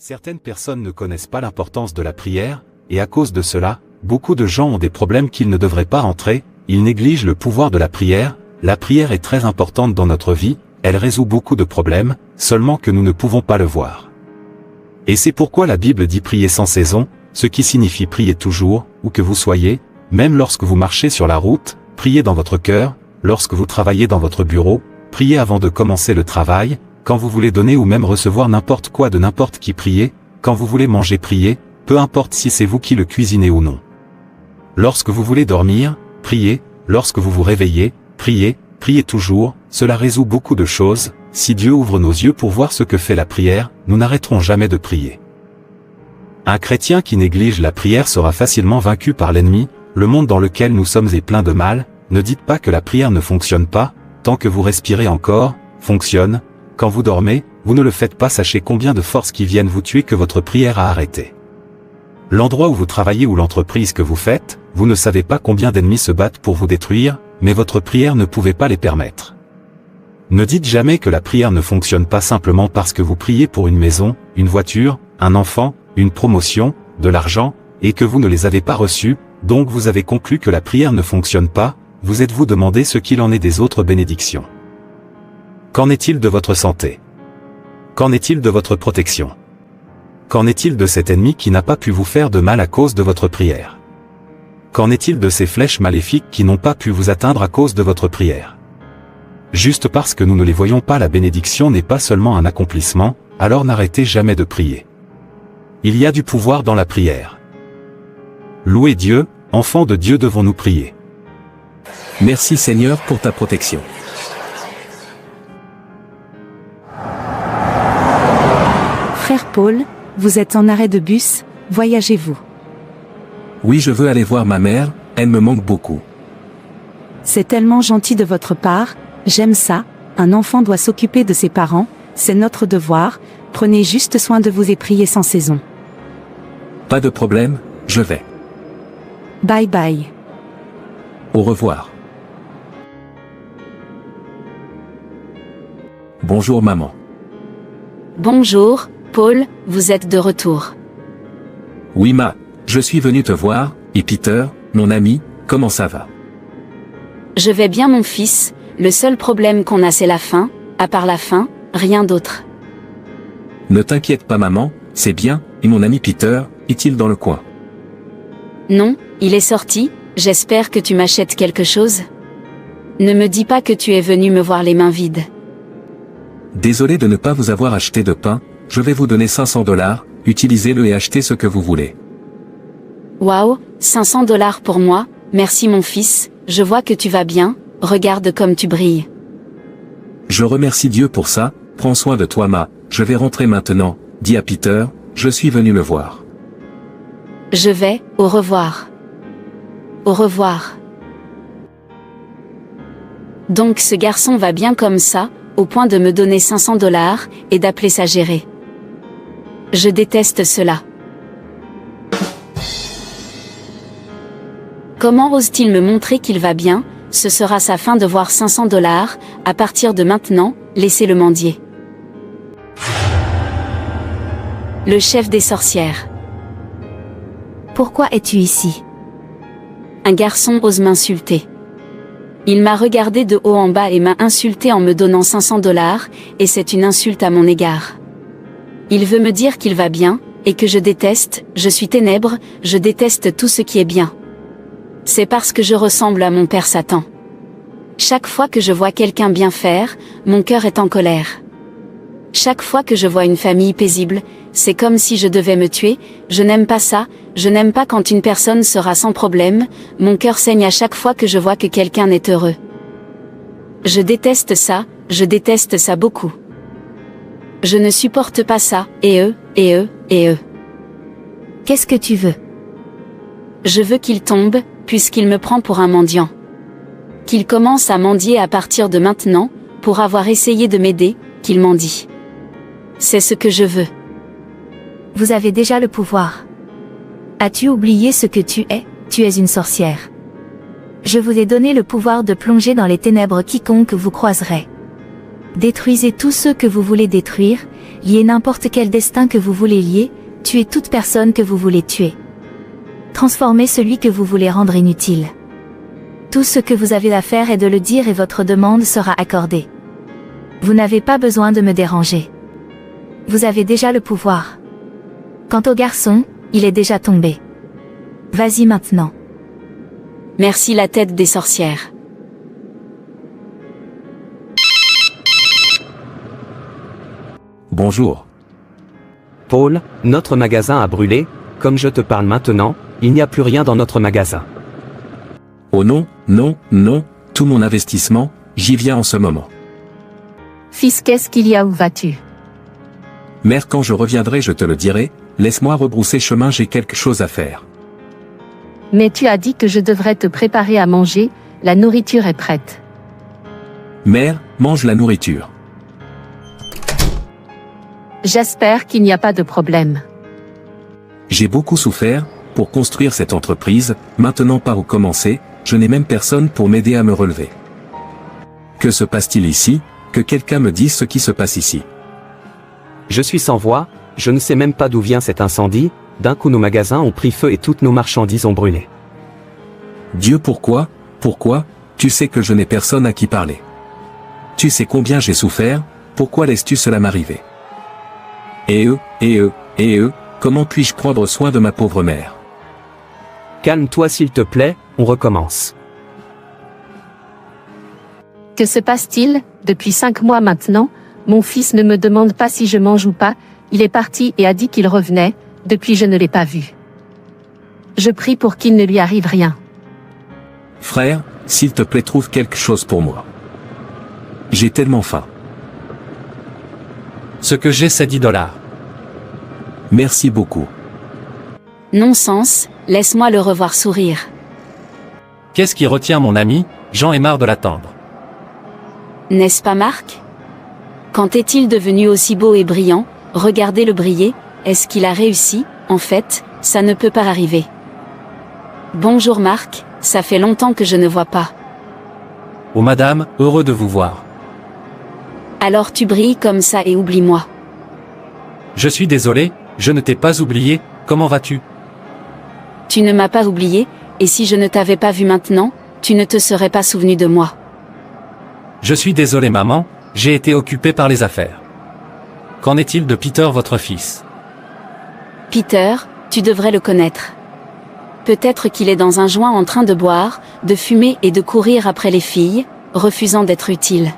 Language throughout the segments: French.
Certaines personnes ne connaissent pas l'importance de la prière, et à cause de cela, beaucoup de gens ont des problèmes qu'ils ne devraient pas rentrer, ils négligent le pouvoir de la prière est très importante dans notre vie, elle résout beaucoup de problèmes, seulement que nous ne pouvons pas le voir. Et c'est pourquoi la Bible dit prier sans saison, ce qui signifie prier toujours, où que vous soyez, même lorsque vous marchez sur la route, priez dans votre cœur, lorsque vous travaillez dans votre bureau, priez avant de commencer le travail, quand vous voulez donner ou même recevoir n'importe quoi de n'importe qui priez, quand vous voulez manger priez, peu importe si c'est vous qui le cuisinez ou non. Lorsque vous voulez dormir, priez, lorsque vous vous réveillez, priez toujours, cela résout beaucoup de choses, si Dieu ouvre nos yeux pour voir ce que fait la prière, nous n'arrêterons jamais de prier. Un chrétien qui néglige la prière sera facilement vaincu par l'ennemi, le monde dans lequel nous sommes est plein de mal, ne dites pas que la prière ne fonctionne pas, tant que vous respirez encore, fonctionne. Quand vous dormez, vous ne le faites pas, sachez combien de forces qui viennent vous tuer que votre prière a arrêté. L'endroit où vous travaillez ou l'entreprise que vous faites, vous ne savez pas combien d'ennemis se battent pour vous détruire, mais votre prière ne pouvait pas les permettre. Ne dites jamais que la prière ne fonctionne pas simplement parce que vous priez pour une maison, une voiture, un enfant, une promotion, de l'argent, et que vous ne les avez pas reçus, donc vous avez conclu que la prière ne fonctionne pas, vous êtes-vous demandé ce qu'il en est des autres bénédictions? Qu'en est-il de votre santé? Qu'en est-il de votre protection? Qu'en est-il de cet ennemi qui n'a pas pu vous faire de mal à cause de votre prière? Qu'en est-il de ces flèches maléfiques qui n'ont pas pu vous atteindre à cause de votre prière? Juste parce que nous ne les voyons pas, la bénédiction n'est pas seulement un accomplissement, alors n'arrêtez jamais de prier. Il y a du pouvoir dans la prière. Louez Dieu, enfants de Dieu, devons-nous prier. Merci Seigneur pour ta protection. Frère Paul, vous êtes en arrêt de bus, voyagez-vous? Oui, je veux aller voir ma mère, elle me manque beaucoup. C'est tellement gentil de votre part, j'aime ça, un enfant doit s'occuper de ses parents, c'est notre devoir, prenez juste soin de vous et priez sans saison. Pas de problème, je vais. Bye bye. Au revoir. Bonjour maman. Bonjour, Paul, vous êtes de retour. Oui je suis venu te voir, et Peter, mon ami, comment ça va? Je vais bien mon fils, le seul problème qu'on a c'est la faim, à part la faim, rien d'autre. Ne t'inquiète pas maman, c'est bien, et mon ami Peter, est-il dans le coin? Non, il est sorti, j'espère que tu m'achètes quelque chose. Ne me dis pas que tu es venu me voir les mains vides. Désolé de ne pas vous avoir acheté de pain, je vais vous donner 500 $, utilisez-le et achetez ce que vous voulez. Waouh, 500 $ pour moi, merci mon fils, je vois que tu vas bien, regarde comme tu brilles. Je remercie Dieu pour ça, prends soin de toi je vais rentrer maintenant, dis à Peter, je suis venu le voir. Je vais, au revoir. Au revoir. Donc ce garçon va bien comme ça, au point de me donner 500 $, et d'appeler ça gérer. Je déteste cela. Comment ose-t-il me montrer qu'il va bien? Ce sera sa fin de voir 500 $, à partir de maintenant, laissez-le mendier. Le chef des sorcières. Pourquoi es-tu ici? Un garçon ose m'insulter. Il m'a regardé de haut en bas et m'a insulté en me donnant 500 $, et c'est une insulte à mon égard. Il veut me dire qu'il va bien, et que je déteste, je suis ténèbres, je déteste tout ce qui est bien. C'est parce que je ressemble à mon père Satan. Chaque fois que je vois quelqu'un bien faire, mon cœur est en colère. Chaque fois que je vois une famille paisible, c'est comme si je devais me tuer, je n'aime pas ça, je n'aime pas quand une personne sera sans problème, mon cœur saigne à chaque fois que je vois que quelqu'un est heureux. Je déteste ça beaucoup. Je ne supporte pas ça, et eux. Qu'est-ce que tu veux? Je veux qu'il tombe, puisqu'il me prend pour un mendiant. Qu'il commence à mendier à partir de maintenant, pour avoir essayé de m'aider, qu'il mendie. C'est ce que je veux. Vous avez déjà le pouvoir. As-tu oublié ce que tu es? Tu es une sorcière. Je vous ai donné le pouvoir de plonger dans les ténèbres quiconque vous croiserez. Détruisez tous ceux que vous voulez détruire, liez n'importe quel destin que vous voulez lier, tuez toute personne que vous voulez tuer. Transformez celui que vous voulez rendre inutile. Tout ce que vous avez à faire est de le dire et votre demande sera accordée. Vous n'avez pas besoin de me déranger. Vous avez déjà le pouvoir. Quant au garçon, il est déjà tombé. Vas-y maintenant. Merci la tête des sorcières. Bonjour. Paul, notre magasin a brûlé, comme je te parle maintenant, il n'y a plus rien dans notre magasin. Oh non, non, non, tout mon investissement, j'y viens en ce moment. Fils, qu'est-ce qu'il y a, où vas-tu? Mère, quand je reviendrai je te le dirai, laisse-moi rebrousser chemin, j'ai quelque chose à faire. Mais tu as dit que je devrais te préparer à manger, la nourriture est prête. Mère, mange la nourriture. J'espère qu'il n'y a pas de problème. J'ai beaucoup souffert, pour construire cette entreprise, maintenant par où commencer, je n'ai même personne pour m'aider à me relever. Que se passe-t-il ici? Que quelqu'un me dise ce qui se passe ici. Je suis sans voix, je ne sais même pas d'où vient cet incendie, d'un coup nos magasins ont pris feu et toutes nos marchandises ont brûlé. Dieu, pourquoi? Pourquoi? Tu sais que je n'ai personne à qui parler. Tu sais combien j'ai souffert, pourquoi laisses-tu cela m'arriver? Et eux, comment puis-je prendre soin de ma pauvre mère? Calme-toi s'il te plaît, on recommence. Que se passe-t-il? Depuis 5 mois maintenant, mon fils ne me demande pas si je mange ou pas, il est parti et a dit qu'il revenait, depuis je ne l'ai pas vu. Je prie pour qu'il ne lui arrive rien. Frère, s'il te plaît, trouve quelque chose pour moi. J'ai tellement faim. Ce que j'ai, c'est 10 $. Merci beaucoup. Non-sens, laisse-moi le revoir sourire. Qu'est-ce qui retient mon ami? J'en ai marre de l'attendre. N'est-ce pas Marc? Quand est-il devenu aussi beau et brillant? Regardez-le briller, est-ce qu'il a réussi? En fait, ça ne peut pas arriver. Bonjour Marc, ça fait longtemps que je ne vois pas. Oh madame, heureux de vous voir. Alors tu brilles comme ça et oublie-moi. Je suis désolé, je ne t'ai pas oublié, comment vas-tu? Tu ne m'as pas oublié, et si je ne t'avais pas vu maintenant, tu ne te serais pas souvenu de moi. Je suis désolé maman, j'ai été occupé par les affaires. Qu'en est-il de Peter, votre fils? Peter, tu devrais le connaître. Peut-être qu'il est dans un joint en train de boire, de fumer et de courir après les filles, refusant d'être utile.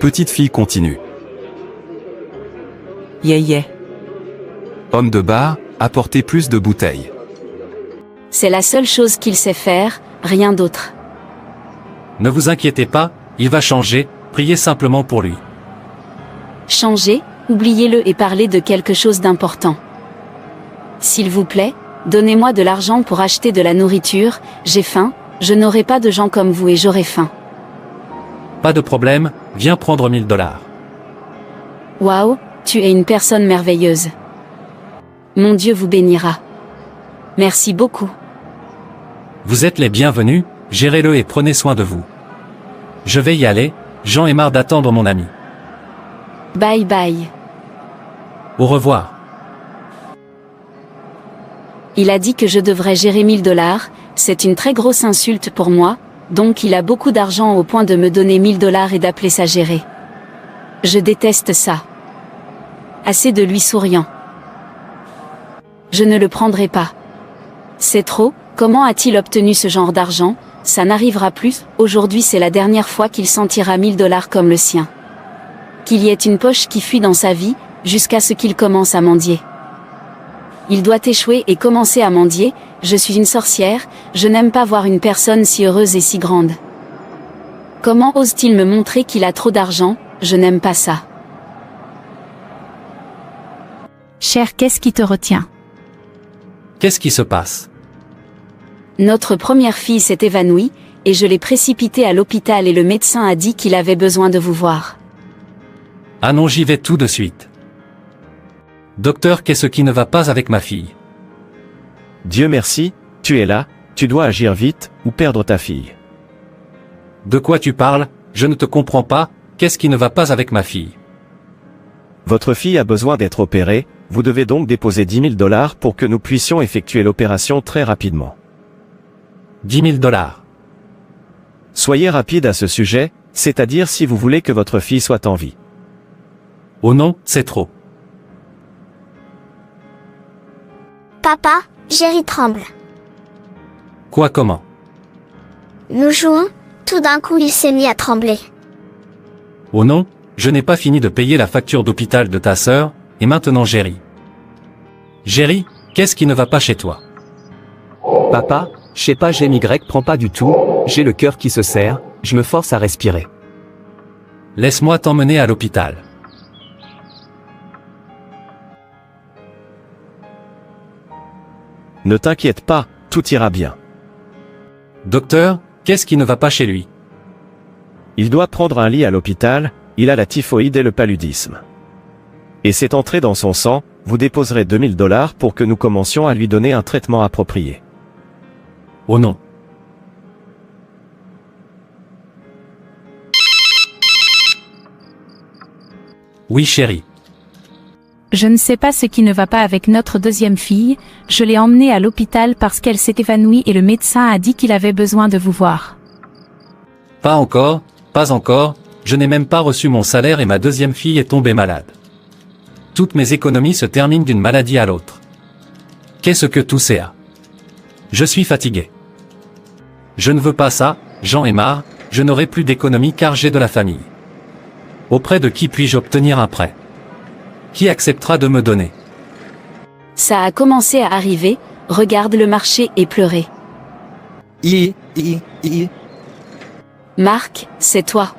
Petite fille continue. Yeah. Homme de bar, apportez plus de bouteilles. C'est la seule chose qu'il sait faire, rien d'autre. Ne vous inquiétez pas, il va changer, priez simplement pour lui. Changez, oubliez-le et parlez de quelque chose d'important. S'il vous plaît, donnez-moi de l'argent pour acheter de la nourriture, j'ai faim, je n'aurai pas de gens comme vous et j'aurai faim. Pas de problème, viens prendre 1000 $. Waouh, tu es une personne merveilleuse. Mon Dieu vous bénira. Merci beaucoup. Vous êtes les bienvenus, gérez-le et prenez soin de vous. Je vais y aller, j'en ai marre d'attendre mon ami. Bye bye. Au revoir. Il a dit que je devrais gérer 1000 $, c'est une très grosse insulte pour moi, donc il a beaucoup d'argent au point de me donner 1000 $ et d'appeler ça gérer. Je déteste ça. Assez de lui souriant. Je ne le prendrai pas. C'est trop, comment a-t-il obtenu ce genre d'argent? Ça n'arrivera plus, aujourd'hui c'est la dernière fois qu'il sentira 1000 $ comme le sien. Qu'il y ait une poche qui fuit dans sa vie, jusqu'à ce qu'il commence à mendier. Il doit échouer et commencer à mendier, je suis une sorcière, je n'aime pas voir une personne si heureuse et si grande. Comment ose-t-il me montrer qu'il a trop d'argent? Je n'aime pas ça. Cher, qu'est-ce qui te retient? Qu'est-ce qui se passe? Notre première fille s'est évanouie, et je l'ai précipitée à l'hôpital et le médecin a dit qu'il avait besoin de vous voir. Ah non, j'y vais tout de suite. Docteur, qu'est-ce qui ne va pas avec ma fille? Dieu merci, Tu es là, tu dois agir vite, ou perdre ta fille. De quoi tu parles? Je ne te comprends pas, qu'est-ce qui ne va pas avec ma fille? Votre fille a besoin d'être opérée, vous devez donc déposer 10 000 $ pour que nous puissions effectuer l'opération très rapidement. 10 000 $. Soyez rapide à ce sujet, c'est-à-dire si vous voulez que votre fille soit en vie. Oh non, c'est trop. Papa, Jerry tremble. Quoi, comment? Nous jouons, tout d'un coup il s'est mis à trembler. Oh non, je n'ai pas fini de payer la facture d'hôpital de ta sœur, et maintenant Jerry. Jerry, qu'est-ce qui ne va pas chez toi? Papa, je sais pas, j'aime Y prend pas du tout, j'ai le cœur qui se serre, je me force à respirer. Laisse-moi t'emmener à l'hôpital. Ne t'inquiète pas, tout ira bien. Docteur, qu'est-ce qui ne va pas chez lui? Il doit prendre un lit à l'hôpital, il a la typhoïde et le paludisme. Et c'est entré dans son sang, vous déposerez 2 000 $ pour que nous commencions à lui donner un traitement approprié. Oh non. Oui chérie. Je ne sais pas ce qui ne va pas avec notre deuxième fille, je l'ai emmenée à l'hôpital parce qu'elle s'est évanouie et le médecin a dit qu'il avait besoin de vous voir. Pas encore, je n'ai même pas reçu mon salaire et ma deuxième fille est tombée malade. Toutes mes économies se terminent d'une maladie à l'autre. Qu'est-ce que tout ça? Je suis fatigué. Je ne veux pas ça, j'en ai marre, je n'aurai plus d'économies car j'ai de la famille. Auprès de qui puis-je obtenir un prêt? Qui acceptera de me donner? Ça a commencé à arriver, regarde le marché et pleurer. Marc, c'est toi.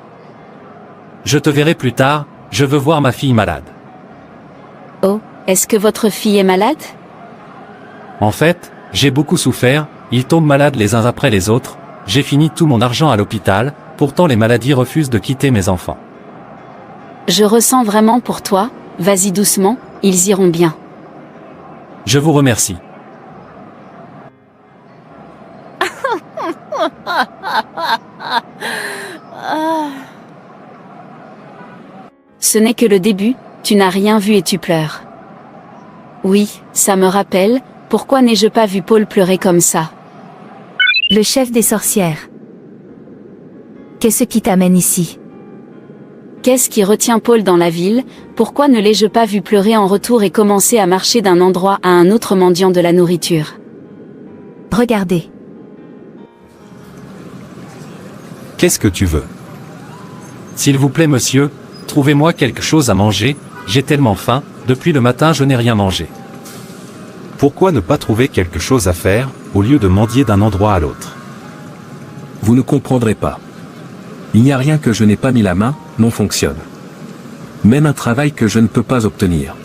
Je te verrai plus tard, je veux voir ma fille malade. Oh, est-ce que votre fille est malade? En fait, j'ai beaucoup souffert, ils tombent malades les uns après les autres, j'ai fini tout mon argent à l'hôpital, pourtant les maladies refusent de quitter mes enfants. Je ressens vraiment pour toi, vas-y doucement, ils iront bien. Je vous remercie. Ce n'est que le début, tu n'as rien vu et tu pleures. Oui, ça me rappelle, pourquoi n'ai-je pas vu Paul pleurer comme ça? Le chef des sorcières. Qu'est-ce qui t'amène ici? Qu'est-ce qui retient Paul dans la ville? Pourquoi ne l'ai-je pas vu pleurer en retour et commencer à marcher d'un endroit à un autre mendiant de la nourriture? Regardez. Qu'est-ce que tu veux? S'il vous plaît monsieur, trouvez-moi quelque chose à manger, j'ai tellement faim, depuis le matin je n'ai rien mangé. Pourquoi ne pas trouver quelque chose à faire, au lieu de mendier d'un endroit à l'autre? Vous ne comprendrez pas. Il n'y a rien que je n'ai pas mis la main, non fonctionne. Même un travail que je ne peux pas obtenir.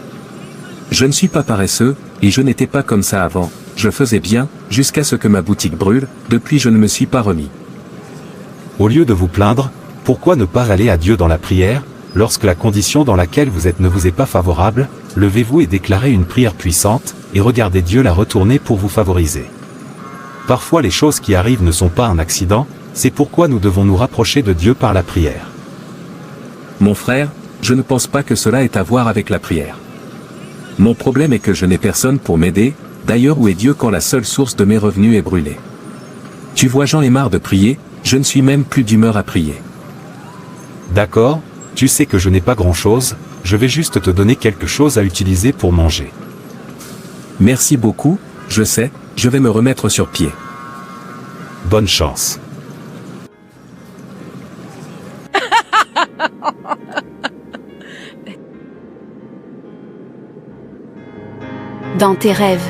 Je ne suis pas paresseux, et je n'étais pas comme ça avant, je faisais bien, jusqu'à ce que ma boutique brûle, depuis je ne me suis pas remis. Au lieu de vous plaindre, pourquoi ne pas aller à Dieu dans la prière, lorsque la condition dans laquelle vous êtes ne vous est pas favorable, levez-vous et déclarez une prière puissante, et regardez Dieu la retourner pour vous favoriser. Parfois les choses qui arrivent ne sont pas un accident, c'est pourquoi nous devons nous rapprocher de Dieu par la prière. Mon frère, je ne pense pas que cela ait à voir avec la prière. Mon problème est que je n'ai personne pour m'aider, d'ailleurs où est Dieu quand la seule source de mes revenus est brûlée? Tu vois, j'en ai marre de prier, je ne suis même plus d'humeur à prier. D'accord, tu sais que je n'ai pas grand-chose, je vais juste te donner quelque chose à utiliser pour manger. Merci beaucoup, je sais, je vais me remettre sur pied. Bonne chance. Dans tes rêves.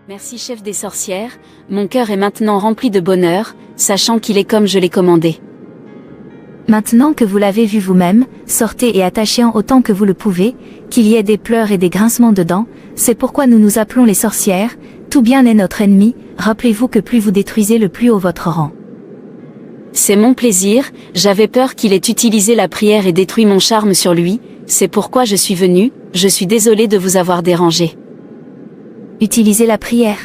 Merci chef des sorcières, mon cœur est maintenant rempli de bonheur, sachant qu'il est comme je l'ai commandé. Maintenant que vous l'avez vu vous-même, sortez et attachez-en autant que vous le pouvez, qu'il y ait des pleurs et des grincements de dents, c'est pourquoi nous nous appelons les sorcières, Tout bien est notre ennemi, rappelez-vous que plus vous détruisez le plus haut votre rang. C'est mon plaisir, j'avais peur qu'il ait utilisé la prière et détruit mon charme sur lui, c'est pourquoi je suis venu, je suis désolé de vous avoir dérangé. Utilisez la prière.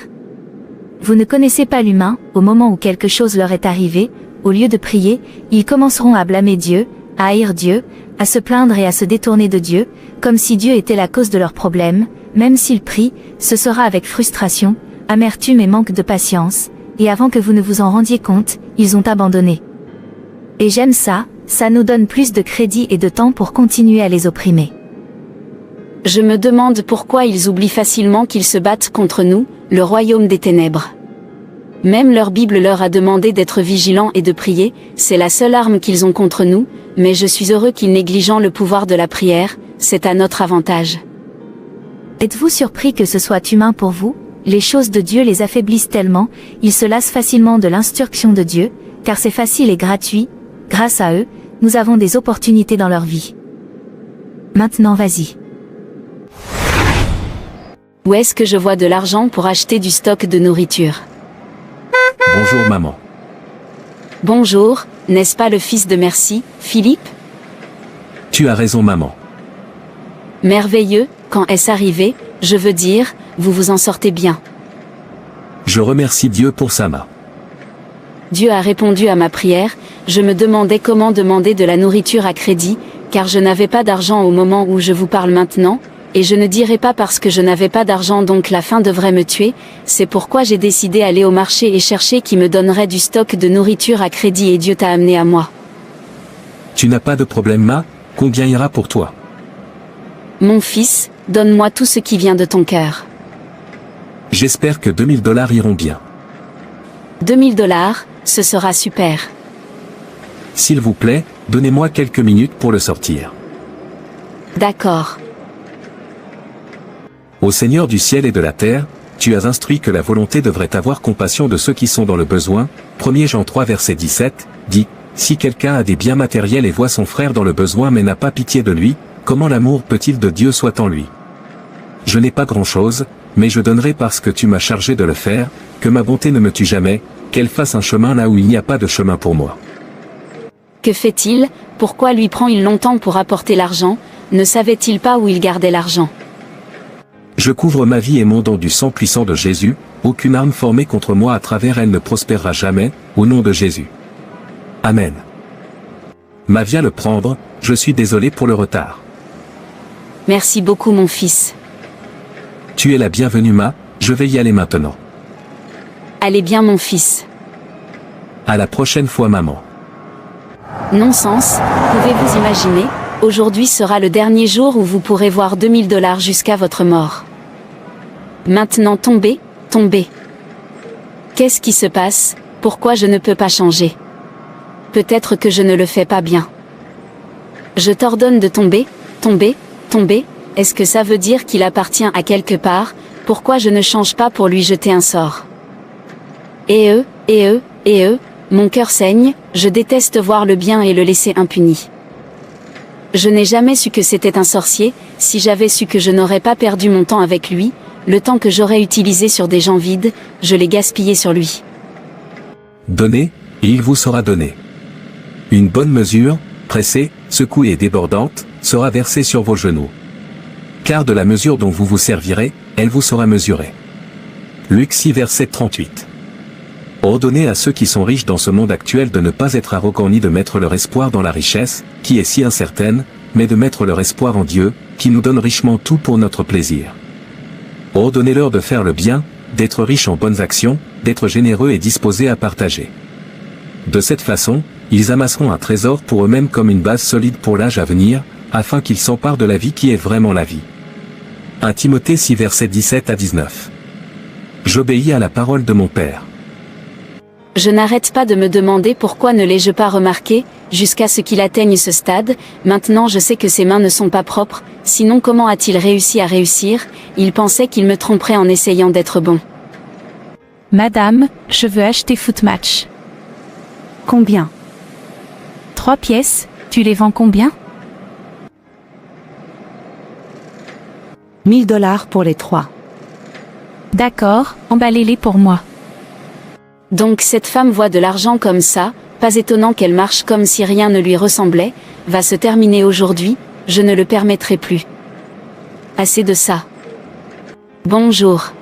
Vous ne connaissez pas l'humain, au moment où quelque chose leur est arrivé, au lieu de prier, ils commenceront à blâmer Dieu, à haïr Dieu, à se plaindre et à se détourner de Dieu, comme si Dieu était la cause de leurs problèmes, même s'ils prient, ce sera avec frustration, amertume et manque de patience, et avant que vous ne vous en rendiez compte, ils ont abandonné. Et j'aime ça, ça nous donne plus de crédit et de temps pour continuer à les opprimer. Je me demande pourquoi ils oublient facilement qu'ils se battent contre nous, le royaume des ténèbres. Même leur Bible leur a demandé d'être vigilants et de prier, c'est la seule arme qu'ils ont contre nous, mais je suis heureux qu'ils négligent le pouvoir de la prière, c'est à notre avantage. Êtes-vous surpris que ce soit humain pour vous? Les choses de Dieu les affaiblissent tellement, ils se lassent facilement de l'instruction de Dieu, car c'est facile et gratuit, grâce à eux, nous avons des opportunités dans leur vie. Maintenant vas-y. Où est-ce que je vois de l'argent pour acheter du stock de nourriture? Bonjour maman. Bonjour, n'est-ce pas le fils de Merci, Philippe? Tu as raison maman. Merveilleux, quand est-ce arrivé, je veux dire, vous vous en sortez bien. Je remercie Dieu pour ça ma. Dieu a répondu à ma prière, je me demandais comment demander de la nourriture à crédit, car je n'avais pas d'argent au moment où je vous parle maintenant, et je ne dirai pas parce que je n'avais pas d'argent donc la faim devrait me tuer, c'est pourquoi j'ai décidé d'aller au marché et chercher qui me donnerait du stock de nourriture à crédit et Dieu t'a amené à moi. Tu n'as pas de problème ma, combien ira pour toi? Mon fils, donne-moi tout ce qui vient de ton cœur. J'espère que 2000 $ iront bien. 2000 $, ce sera super. S'il vous plaît, donnez-moi quelques minutes pour le sortir. D'accord. Ô Seigneur du ciel et de la terre, tu as instruit que la volonté devrait avoir compassion de ceux qui sont dans le besoin. 1 Jean 3 verset 17, dit, si quelqu'un a des biens matériels et voit son frère dans le besoin mais n'a pas pitié de lui, comment l'amour peut-il de Dieu soit en lui? Je n'ai pas grand-chose, mais je donnerai parce que tu m'as chargé de le faire, que ma bonté ne me tue jamais, qu'elle fasse un chemin là où il n'y a pas de chemin pour moi. Que fait-il? Pourquoi lui prend-il longtemps pour apporter l'argent? Ne savait-il pas où il gardait l'argent? Je couvre ma vie et mon don du sang puissant de Jésus, aucune arme formée contre moi à travers elle ne prospérera jamais, au nom de Jésus. Amen. Ma viens le prendre, je suis désolé pour le retard. Merci beaucoup mon fils. Tu es la bienvenue ma, je vais y aller maintenant. Allez bien mon fils. À la prochaine fois maman. Non-sens, pouvez-vous imaginer, aujourd'hui sera le dernier jour où vous pourrez voir 2000 $ jusqu'à votre mort. Maintenant tombez, tombez. Qu'est-ce qui se passe? Pourquoi je ne peux pas changer? Peut-être que je ne le fais pas bien. Je t'ordonne de tomber, tomber, tomber, est-ce que ça veut dire qu'il appartient à quelque part? Pourquoi je ne change pas pour lui jeter un sort? Et mon cœur saigne, je déteste voir le bien et le laisser impuni. Je n'ai jamais su que c'était un sorcier, si j'avais su que je n'aurais pas perdu mon temps avec lui, le temps que j'aurais utilisé sur des gens vides, je l'ai gaspillé sur lui. Donnez, et il vous sera donné. Une bonne mesure, pressée, secouée et débordante, sera versée sur vos genoux. Car de la mesure dont vous vous servirez, elle vous sera mesurée. Luc 6 verset 38. Ordonnez à ceux qui sont riches dans ce monde actuel de ne pas être arrogants ni de mettre leur espoir dans la richesse, qui est si incertaine, mais de mettre leur espoir en Dieu, qui nous donne richement tout pour notre plaisir. Ordonnez-leur de faire le bien, d'être riches en bonnes actions, d'être généreux et disposés à partager. De cette façon, ils amasseront un trésor pour eux-mêmes comme une base solide pour l'âge à venir, afin qu'ils s'emparent de la vie qui est vraiment la vie. 1 Timothée 6 versets 17 à 19. J'obéis à la parole de mon Père. Je n'arrête pas de me demander pourquoi ne l'ai-je pas remarqué, jusqu'à ce qu'il atteigne ce stade, maintenant je sais que ses mains ne sont pas propres, sinon comment a-t-il réussi à réussir? Il pensait qu'il me tromperait en essayant d'être bon. Madame, je veux acheter Footmatch. Combien? 3 pièces, tu les vends combien? 1000 $ pour les 3. D'accord, emballez-les pour moi. Donc cette femme voit de l'argent comme ça, pas étonnant qu'elle marche comme si rien ne lui ressemblait, va se terminer aujourd'hui, je ne le permettrai plus. Assez de ça. Bonjour.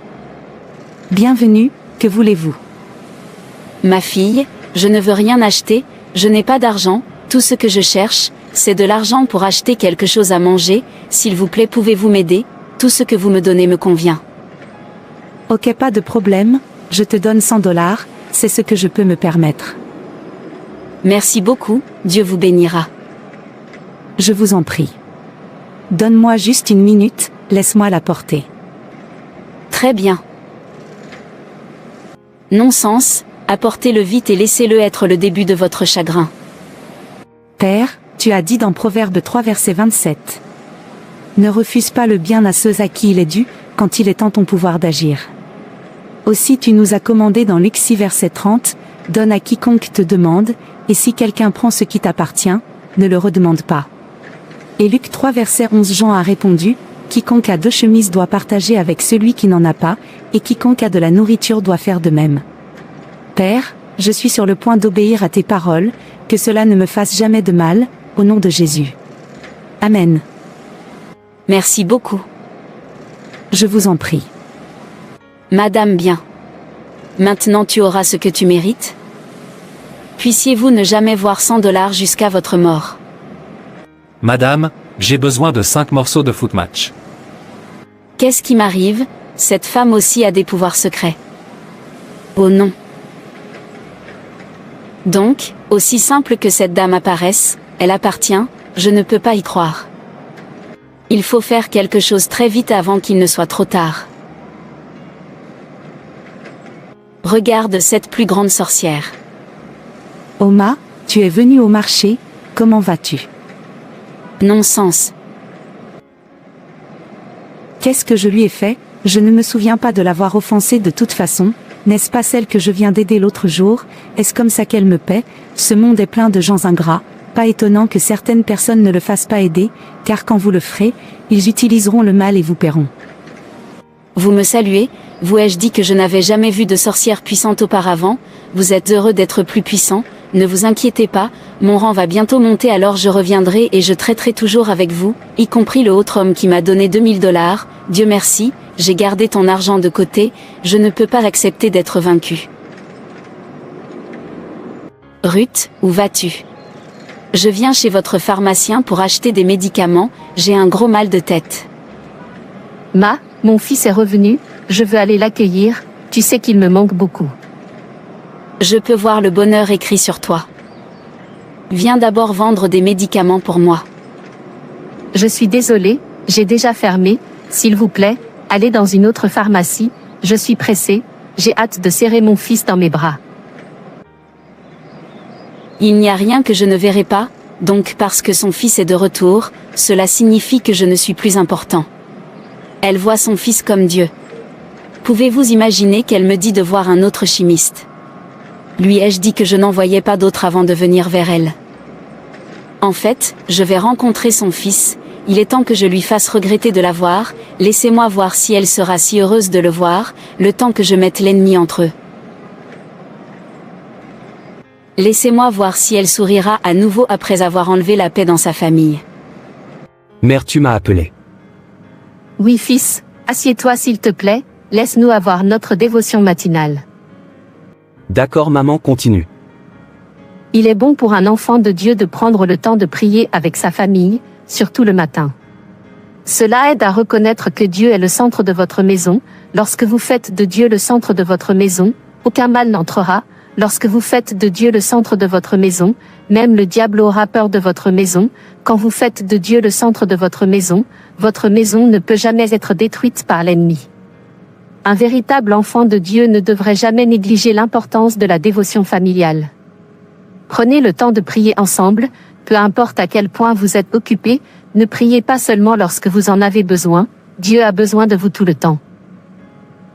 Bienvenue, que voulez-vous? Ma fille, je ne veux rien acheter, je n'ai pas d'argent, tout ce que je cherche, c'est de l'argent pour acheter quelque chose à manger, s'il vous plaît pouvez-vous m'aider, tout ce que vous me donnez me convient. Ok, pas de problème, je te donne $100, c'est ce que je peux me permettre. Merci beaucoup, Dieu vous bénira. Je vous en prie. Donne-moi juste 1 minute, laisse-moi la porter. Très bien. Non-sens, apportez-le vite et laissez-le être le début de votre chagrin. Père, tu as dit dans Proverbe 3 verset 27. Ne refuse pas le bien à ceux à qui il est dû, quand il est en ton pouvoir d'agir. Aussi tu nous as commandé dans Luc 6 verset 30, donne à quiconque te demande, et si quelqu'un prend ce qui t'appartient, ne le redemande pas. Et Luc 3 verset 11 Jean a répondu, quiconque a 2 chemises doit partager avec celui qui n'en a pas, et quiconque a de la nourriture doit faire de même. Père, je suis sur le point d'obéir à tes paroles, que cela ne me fasse jamais de mal, au nom de Jésus. Amen. Merci beaucoup. Je vous en prie. Madame bien. Maintenant tu auras ce que tu mérites? Puissiez-vous ne jamais voir $100 jusqu'à votre mort. Madame, j'ai besoin de 5 morceaux de foot match. Qu'est-ce qui m'arrive? Cette femme aussi a des pouvoirs secrets. Oh non. Donc, aussi simple que cette dame apparaisse, elle appartient, je ne peux pas y croire. Il faut faire quelque chose très vite avant qu'il ne soit trop tard. Regarde cette plus grande sorcière. Oma, tu es venue au marché, comment vas-tu? Non-sens. Qu'est-ce que je lui ai fait? Je ne me souviens pas de l'avoir offensée de toute façon. N'est-ce pas celle que je viens d'aider l'autre jour? Est-ce comme ça qu'elle me paie? Ce monde est plein de gens ingrats. Pas étonnant que certaines personnes ne le fassent pas aider, car quand vous le ferez, ils utiliseront le mal et vous paieront. Vous me saluez, vous ai-je dit que je n'avais jamais vu de sorcière puissante auparavant? Vous êtes heureux d'être plus puissant, ne vous inquiétez pas, mon rang va bientôt monter alors je reviendrai et je traiterai toujours avec vous, y compris le autre homme qui m'a donné $2000, Dieu merci, j'ai gardé ton argent de côté, je ne peux pas accepter d'être vaincu. Ruth, où vas-tu? Je viens chez votre pharmacien pour acheter des médicaments, j'ai un gros mal de tête. Mon fils est revenu, je veux aller l'accueillir, tu sais qu'il me manque beaucoup. Je peux voir le bonheur écrit sur toi. Viens d'abord vendre des médicaments pour moi. Je suis désolée, j'ai déjà fermé, s'il vous plaît, allez dans une autre pharmacie, je suis pressée, j'ai hâte de serrer mon fils dans mes bras. Il n'y a rien que je ne verrai pas, donc parce que son fils est de retour, cela signifie que je ne suis plus important. Elle voit son fils comme Dieu. Pouvez-vous imaginer qu'elle me dit de voir un autre chimiste? Lui ai-je dit que je n'en voyais pas d'autre avant de venir vers elle? En fait, je vais rencontrer son fils, il est temps que je lui fasse regretter de la voir, laissez-moi voir si elle sera si heureuse de le voir, le temps que je mette l'ennemi entre eux. Laissez-moi voir si elle sourira à nouveau après avoir enlevé la paix dans sa famille. Mère, tu m'as appelé. Oui fils, assieds-toi s'il te plaît, laisse-nous avoir notre dévotion matinale. D'accord maman, continue. Il est bon pour un enfant de Dieu de prendre le temps de prier avec sa famille, surtout le matin. Cela aide à reconnaître que Dieu est le centre de votre maison. Lorsque vous faites de Dieu le centre de votre maison, aucun mal n'entrera. Lorsque vous faites de Dieu le centre de votre maison, même le diable aura peur de votre maison. Quand vous faites de Dieu le centre de votre maison ne peut jamais être détruite par l'ennemi. Un véritable enfant de Dieu ne devrait jamais négliger l'importance de la dévotion familiale. Prenez le temps de prier ensemble, peu importe à quel point vous êtes occupé, ne priez pas seulement lorsque vous en avez besoin, Dieu a besoin de vous tout le temps.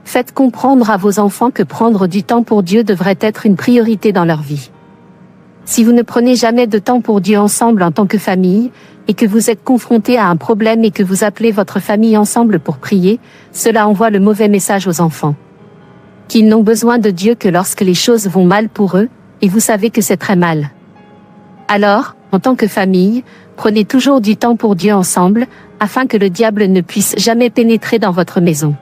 Faites comprendre à vos enfants que prendre du temps pour Dieu devrait être une priorité dans leur vie. Si vous ne prenez jamais de temps pour Dieu ensemble en tant que famille, et que vous êtes confronté à un problème et que vous appelez votre famille ensemble pour prier, cela envoie le mauvais message aux enfants. Qu'ils n'ont besoin de Dieu que lorsque les choses vont mal pour eux, et vous savez que c'est très mal. Alors, en tant que famille, prenez toujours du temps pour Dieu ensemble, afin que le diable ne puisse jamais pénétrer dans votre maison.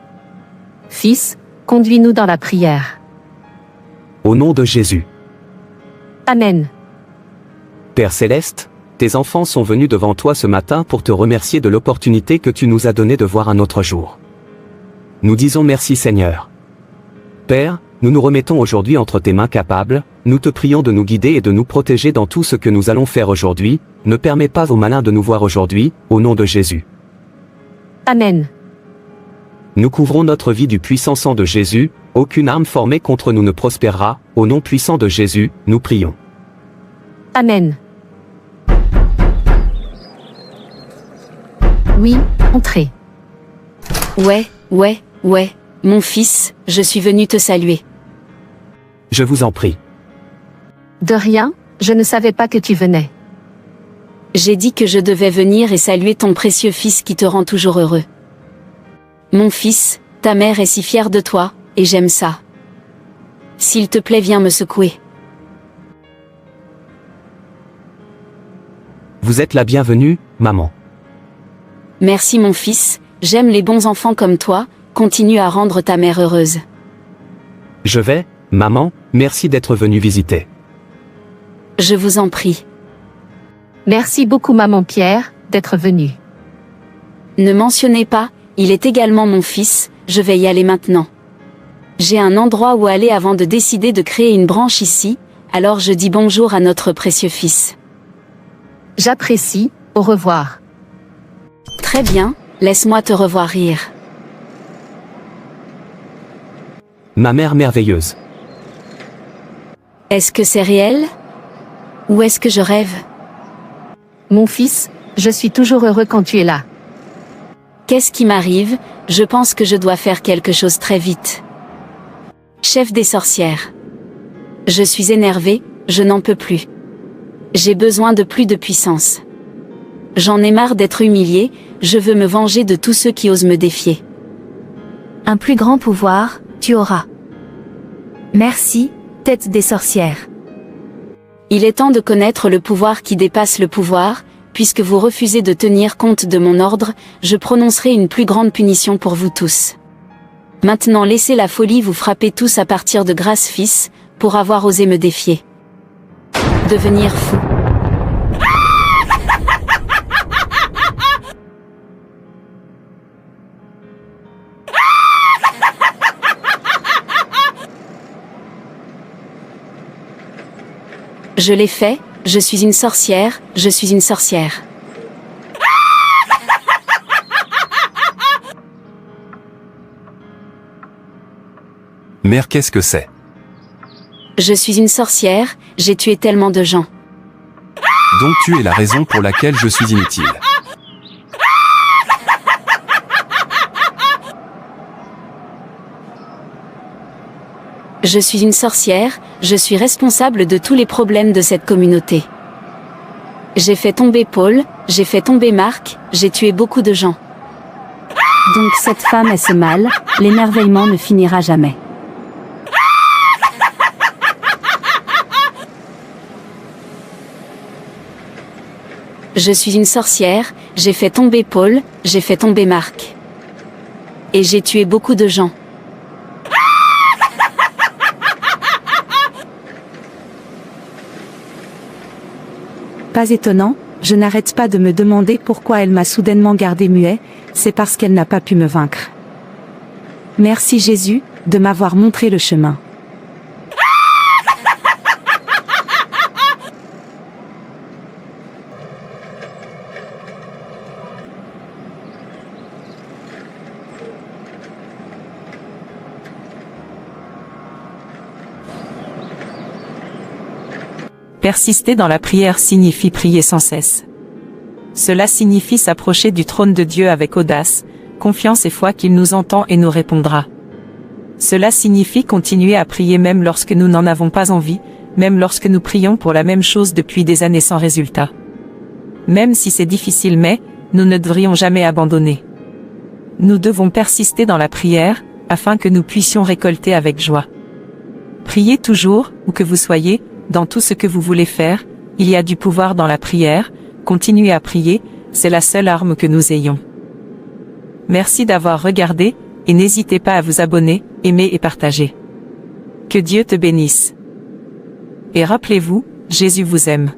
Fils, conduis-nous dans la prière. Au nom de Jésus. Amen. Père Céleste, tes enfants sont venus devant toi ce matin pour te remercier de l'opportunité que tu nous as donnée de voir un autre jour. Nous disons merci Seigneur. Père, nous nous remettons aujourd'hui entre tes mains capables, nous te prions de nous guider et de nous protéger dans tout ce que nous allons faire aujourd'hui, ne permets pas aux malins de nous voir aujourd'hui, au nom de Jésus. Amen. Nous couvrons notre vie du puissant sang de Jésus, aucune arme formée contre nous ne prospérera, au nom puissant de Jésus, nous prions. Amen. Oui, entrez. Ouais, mon fils, je suis venu te saluer. Je vous en prie. De rien, je ne savais pas que tu venais. J'ai dit que je devais venir et saluer ton précieux fils qui te rend toujours heureux. Mon fils, ta mère est si fière de toi, et j'aime ça. S'il te plaît, viens me secouer. Vous êtes la bienvenue, maman. Merci mon fils, j'aime les bons enfants comme toi, continue à rendre ta mère heureuse. Je vais, maman, merci d'être venue visiter. Je vous en prie. Merci beaucoup maman Pierre, d'être venue. Ne mentionnez pas, il est également mon fils, je vais y aller maintenant. J'ai un endroit où aller avant de décider de créer une branche ici, alors je dis bonjour à notre précieux fils. J'apprécie, au revoir. Très bien, laisse-moi te revoir rire. Ma mère merveilleuse. Est-ce que c'est réel? Ou est-ce que je rêve? Mon fils, je suis toujours heureux quand tu es là. Qu'est-ce qui m'arrive? Je pense que je dois faire quelque chose très vite. Chef des sorcières. Je suis énervé, je n'en peux plus. J'ai besoin de plus de puissance. J'en ai marre d'être humilié, je veux me venger de tous ceux qui osent me défier. Un plus grand pouvoir, tu auras. Merci, tête des sorcières. Il est temps de connaître le pouvoir qui dépasse le pouvoir, puisque vous refusez de tenir compte de mon ordre, je prononcerai une plus grande punition pour vous tous. Maintenant laissez la folie vous frapper tous à partir de grâce fils, pour avoir osé me défier. Devenir fou. Je l'ai fait, je suis une sorcière, je suis une sorcière. Mère, qu'est-ce que c'est? Je suis une sorcière, j'ai tué tellement de gens. Donc tu es la raison pour laquelle je suis inutile. Je suis une sorcière, je suis responsable de tous les problèmes de cette communauté. J'ai fait tomber Paul, j'ai fait tomber Marc, j'ai tué beaucoup de gens. Donc cette femme est ce mal, l'émerveillement ne finira jamais. Je suis une sorcière, j'ai fait tomber Paul, j'ai fait tomber Marc. Et j'ai tué beaucoup de gens. Pas étonnant, je n'arrête pas de me demander pourquoi elle m'a soudainement gardé muet, c'est parce qu'elle n'a pas pu me vaincre. Merci Jésus, de m'avoir montré le chemin. Persister dans la prière signifie prier sans cesse. Cela signifie s'approcher du trône de Dieu avec audace, confiance et foi qu'il nous entend et nous répondra. Cela signifie continuer à prier même lorsque nous n'en avons pas envie, même lorsque nous prions pour la même chose depuis des années sans résultat. Même si c'est difficile, mais nous ne devrions jamais abandonner. Nous devons persister dans la prière, afin que nous puissions récolter avec joie. Priez toujours, où que vous soyez, dans tout ce que vous voulez faire, il y a du pouvoir dans la prière, continuez à prier, c'est la seule arme que nous ayons. Merci d'avoir regardé, et n'hésitez pas à vous abonner, aimer et partager. Que Dieu te bénisse. Et rappelez-vous, Jésus vous aime.